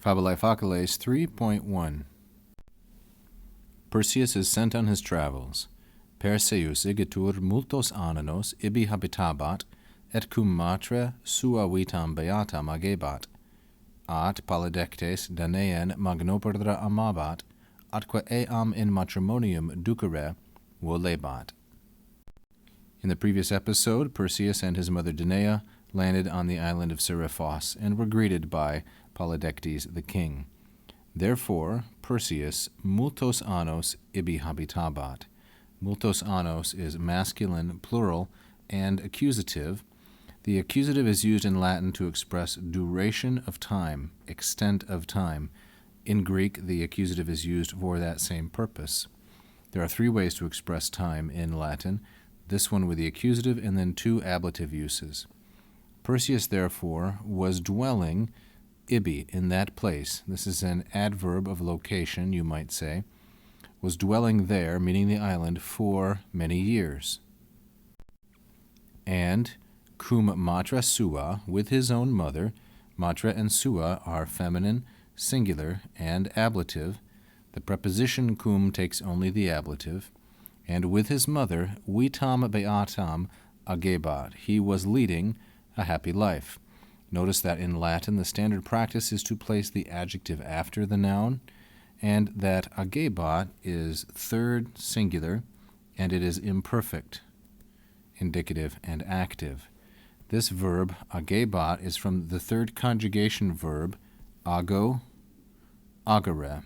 Fabulae Faciles 3.1 Perseus is sent on his travels. Perseus igitur multos annos ibi habitabat, et cum matre sua vitam beatam agebat, at Polydectes Danaean magnoperdra amabat, atque eam in matrimonium ducere volebat. In the previous episode, Perseus and his mother Danae landed on the island of Seriphos and were greeted by Polydectes the king. Therefore, Perseus multos annos ibi habitabat. Multos annos is masculine, plural, and accusative. The accusative is used in Latin to express duration of time, extent of time. In Greek, the accusative is used for that same purpose. There are three ways to express time in Latin, this one with the accusative and then two ablative uses. Perseus, therefore, was dwelling ibi, in that place. This is an adverb of location, you might say. Was dwelling there, meaning the island, for many years. And cum matra sua, with his own mother. Matra and sua are feminine, singular, and ablative. The preposition cum takes only the ablative. And with his mother, vitam beatam agebat. He was leading a happy life. Notice that in Latin, the standard practice is to place the adjective after the noun, and that agebat is third singular, and it is imperfect, indicative, and active. This verb, agebat, is from the third conjugation verb, ago, agere,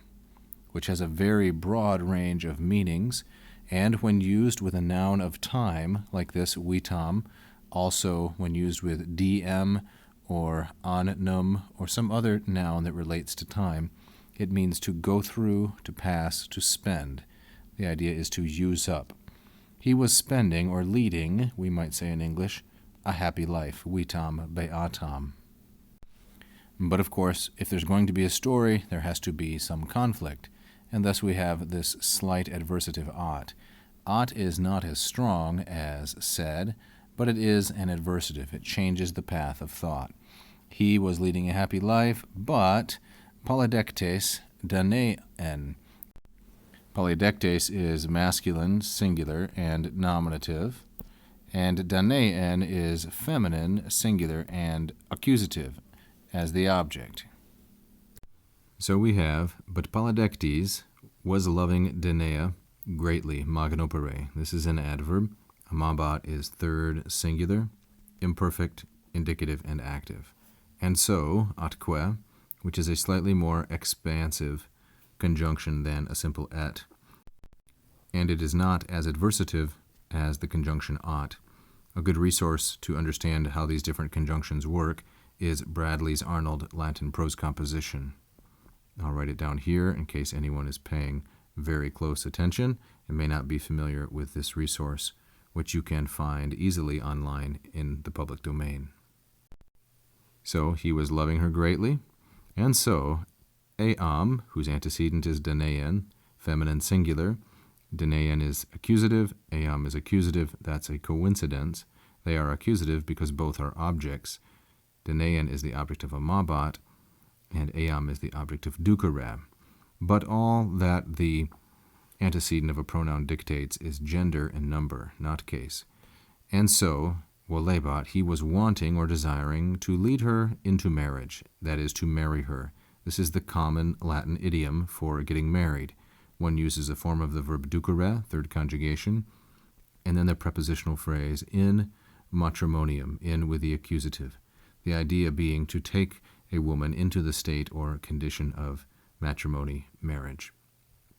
which has a very broad range of meanings, and when used with a noun of time, like this, vitam, also when used with diem or annum or some other noun that relates to time, it means to go through, to pass, to spend. The idea is to use up. He was spending or leading, we might say in English, a happy life, vitam beatam. But of course, if there's going to be a story, there has to be some conflict, and thus we have this slight adversative at. At is not as strong as said, but it is an adversative. It changes the path of thought. He was leading a happy life, but Polydectes Danaean. Polydectes is masculine, singular, and nominative, and Danaean is feminine, singular, and accusative, as the object. So we have, but Polydectes was loving Danae greatly, magnopere. This is an adverb. Amabat is third singular, imperfect, indicative, and active. And so, atque, which is a slightly more expansive conjunction than a simple et, and it is not as adversative as the conjunction at. A good resource to understand how these different conjunctions work is Bradley's Arnold Latin prose composition. I'll write it down here in case anyone is paying very close attention and may not be familiar with this resource, which you can find easily online in the public domain. So he was loving her greatly, and so eam, whose antecedent is Danaean, feminine singular, Danaean is accusative, eam is accusative. That's a coincidence. They are accusative because both are objects. Danaean is the object of amabat, and eam is the object of ducere. But all that the antecedent of a pronoun dictates is gender and number, not case. And so, volebat, he was wanting or desiring to lead her into marriage, that is, to marry her. This is the common Latin idiom for getting married. One uses a form of the verb ducere, third conjugation, and then the prepositional phrase in matrimonium, in with the accusative. The idea being to take a woman into the state or condition of matrimony, marriage.